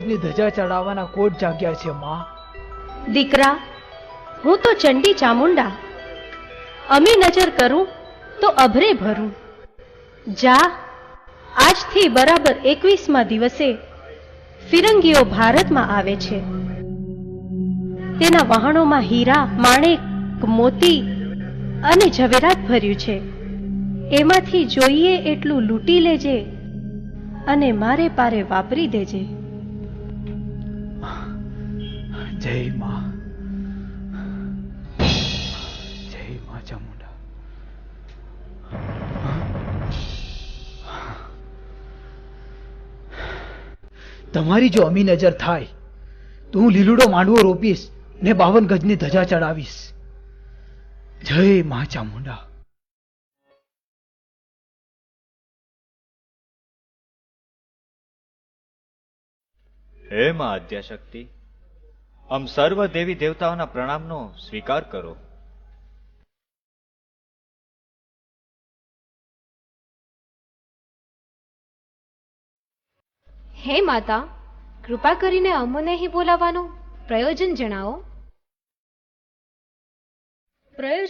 ની ધજા ચડાવવાના કોટ જાગ્યા છે માં. દીકરા, હું તો ચંડી ચામુંડા, અમી નજર કરું તો અભરે ભરું. જા, આજથી બરાબર 21મા દિવસે ફિરંગીઓ ભારતમાં આવે છે. તેના વહાણોમાં હીરા, માણેક, મોતી અને ઝવેરાત ભર્યું છે. એમાંથી જોઈએ એટલું લૂંટી લેજે અને મારે પારે વાપરી દેજે. જય માં, જય માં ચામુંડા. તમારી જો અમી નજર થાય તો હું લીલુડો માંડવો રોપીશ ને 52 ગજની ધજા ચડાવીશ. જય માં ચામુંડા. હે માં આદ્યાશક્તિ, આમ સર્વ દેવી દેવતાઓના પ્રણામનો સ્વીકાર કરો. હે માતા, કૃપા કરીને અમોને અહીં બોલાવવાનું પ્રયોજન જણાવો. પ્રયોજન